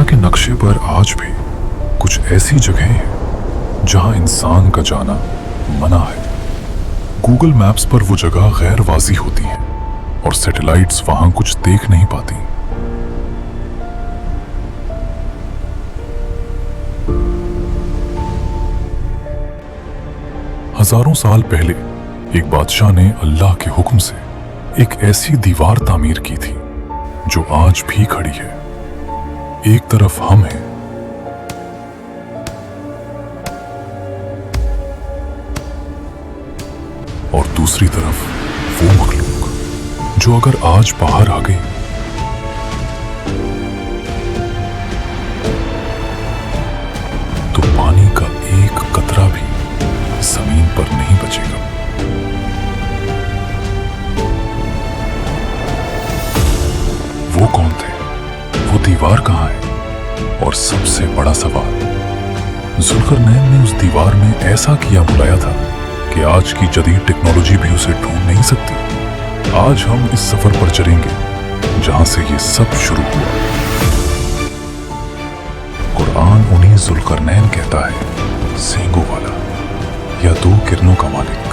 के नक्शे पर आज भी कुछ ऐसी जगहें हैं जहां इंसान का जाना मना है। गूगल मैप्स पर वो जगह गैर वाज़ी होती है और सैटेलाइट्स वहां कुछ देख नहीं पाती। हजारों साल पहले एक बादशाह ने अल्लाह के हुक्म से एक ऐसी दीवार तामीर की थी जो आज भी खड़ी है। एक तरफ हम हैं और दूसरी तरफ वो मखलूक जो अगर आज बाहर आ गई तो पानी का एक कतरा भी जमीन पर नहीं बचेगा। वो कौन थे? वो दीवार कहां है? और सबसे बड़ा सवाल, जुल्करनैन ने उस दीवार में ऐसा किया बुलाया था कि आज की जदीद टेक्नोलॉजी भी उसे ढूंढ नहीं सकती। आज हम इस सफर पर चलेंगे जहां से ये सब शुरू हुआ। कुरान उन्हें जुल्करनैन कहता है, सींगों वाला या दो किरणों का मालिक।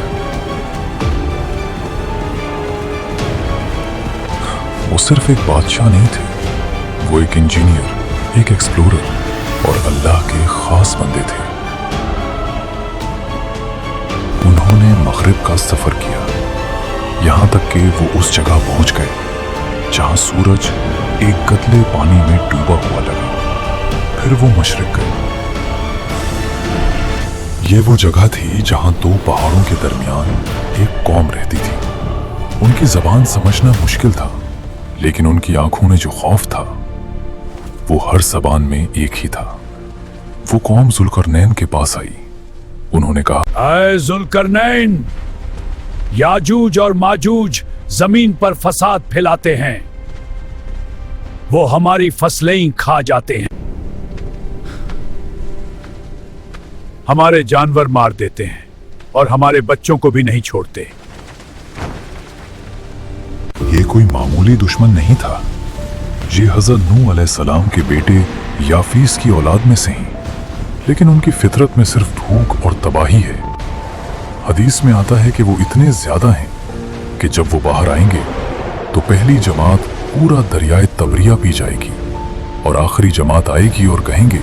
वो सिर्फ एक बादशाह नहीं थे, वो एक इंजीनियर, एक एक्सप्लोरर और अल्लाह के खास बंदे थे। उन्होंने मगरिब का सफर किया, यहां तक कि वो उस जगह पहुंच गए जहां सूरज एक कतले पानी में डूबा हुआ लगा। फिर वो मशरिक गए। ये वो जगह थी जहां दो पहाड़ों के दरमियान एक कौम रहती थी। उनकी जबान समझना मुश्किल था, लेकिन उनकी आंखों में जो खौफ था वो हर जबान में एक ही था। वो कौम जुल्करनैन के पास आई। उन्होंने कहा, ऐ जुल्करनैन, याजूज और माजूज जमीन पर फसाद फैलाते हैं। वो हमारी फसलें खा जाते हैं, हमारे जानवर मार देते हैं और हमारे बच्चों को भी नहीं छोड़ते। ये कोई मामूली दुश्मन नहीं था। ये हज़रत नूह अलैहिस्सलाम के बेटे याफीस की औलाद में से ही, लेकिन उनकी फितरत में सिर्फ भूख और तबाही है। हदीस में आता है कि वो इतने ज्यादा हैं कि जब वो बाहर आएंगे तो पहली जमात पूरा दरियाए तबरिया पी जाएगी और आखिरी जमात आएगी और कहेंगे,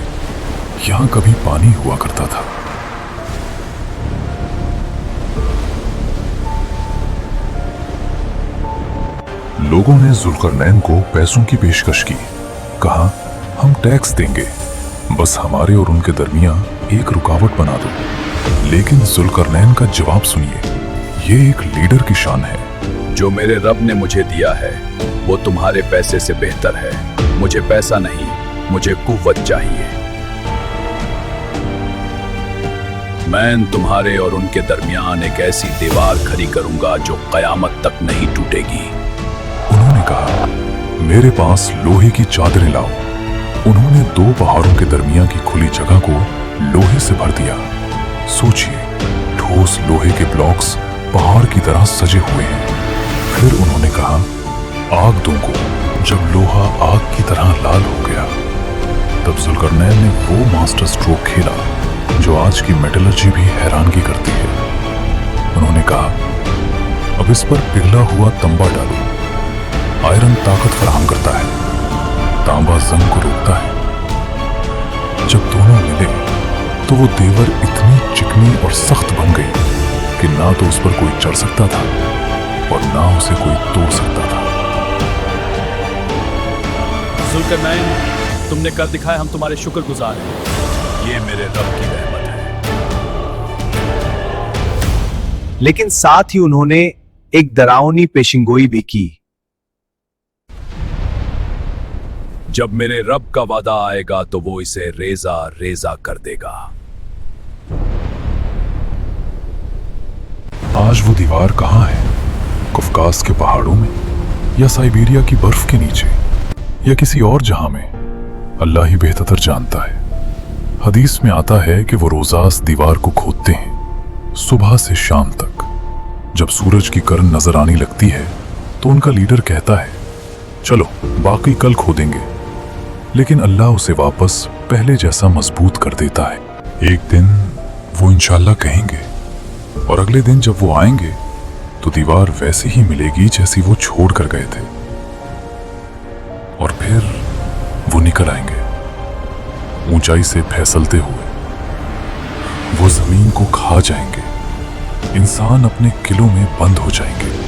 यहां कभी पानी हुआ करता था। लोगों ने जुल्करनैन को पैसों की पेशकश की। कहा, हम टैक्स देंगे, बस हमारे और उनके दरमियान एक रुकावट बना दो। लेकिन जुल्करनैन का जवाब सुनिए, ये एक लीडर की शान है। जो मेरे रब ने मुझे दिया है वो तुम्हारे पैसे से बेहतर है। मुझे पैसा नहीं, मुझे कुव्वत चाहिए। मैं तुम्हारे और उनके दरमियान एक ऐसी दीवार खड़ी करूंगा जो कयामत तक नहीं टूटेगी। उन्होंने कहा, मेरे पास लोहे की चादरें लाओ। उन्होंने दो पहाड़ों के दरमियान की खुली जगह को लोहे से भर दिया। सोचिए, ठोस लोहे के ब्लॉक्स पहाड़ की तरह सजे हुए हैं। फिर उन्होंने कहा, आग दूंगा। जब लोहा आग की तरह लाल हो गया तब जुल्करनैन ने वो मास्टर स्ट्रोक खेला जो आज की मेटलर्जी भी हैरानगी करती है। उन्होंने कहा, अब इस पर पिघला हुआ तंबा डालो। आयरन ताकत फराहम करता है, तांबा जंग को रोकता है। जब दोनों मिले तो वो देवर इतनी चिकनी और सख्त बन गई कि ना तो उस पर कोई चढ़ सकता था और ना उसे कोई तोड़ सकता था। जुल्करनैन, तुमने कर दिखाया, हम तुम्हारे शुक्रगुजार हैं। ये मेरे रब की रहमत है। लेकिन साथ ही उन्होंने एक डरावनी पेशिंगोई भी की। जब मेरे रब का वादा आएगा तो वो इसे रेजा रेजा कर देगा। आज वो दीवार कहां है? कफकास के पहाड़ों में, या साइबेरिया की बर्फ के नीचे, या किसी और जहां में? अल्लाह ही बेहतर जानता है। हदीस में आता है कि वो रोजास दीवार को खोदते हैं सुबह से शाम तक। जब सूरज की किरण नजर आने लगती है तो उनका लीडर कहता है, चलो बाकी कल खोदेंगे। लेकिन अल्लाह उसे वापस पहले जैसा मजबूत कर देता है। एक दिन वो इंशाल्लाह कहेंगे और अगले दिन जब वो आएंगे तो दीवार वैसी ही मिलेगी जैसी वो छोड़ कर गए थे। और फिर वो निकल आएंगे ऊंचाई से फैसलते हुए, वो जमीन को खा जाएंगे, इंसान अपने किलों में बंद हो जाएंगे।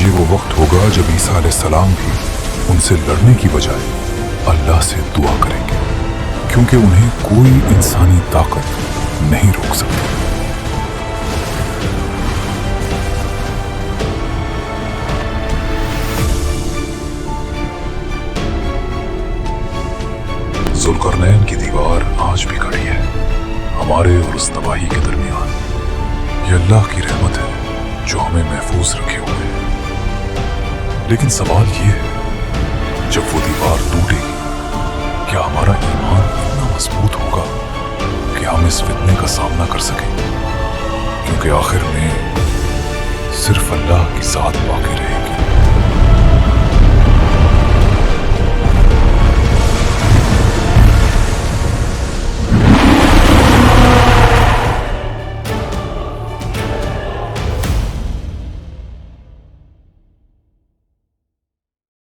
ये वो वक्त होगा जब ईसा अलैहिस्सलाम भी उनसे लड़ने की बजाय अल्लाह से दुआ करेंगे, क्योंकि उन्हें कोई इंसानी ताकत नहीं रोक सकती। जुल्करनैन की दीवार आज भी खड़ी है हमारे और उस तबाही के दरमियान। ये अल्लाह की रहमत है जो हमें महफूज रखे हुए है। लेकिन सवाल ये है, जब वो दीवार टूटेगी, क्या हमारा ईमान इतना मजबूत होगा कि हम इस फितने का सामना कर सकें? क्योंकि आखिर में सिर्फ अल्लाह की ज़ात बाकी रहेगी।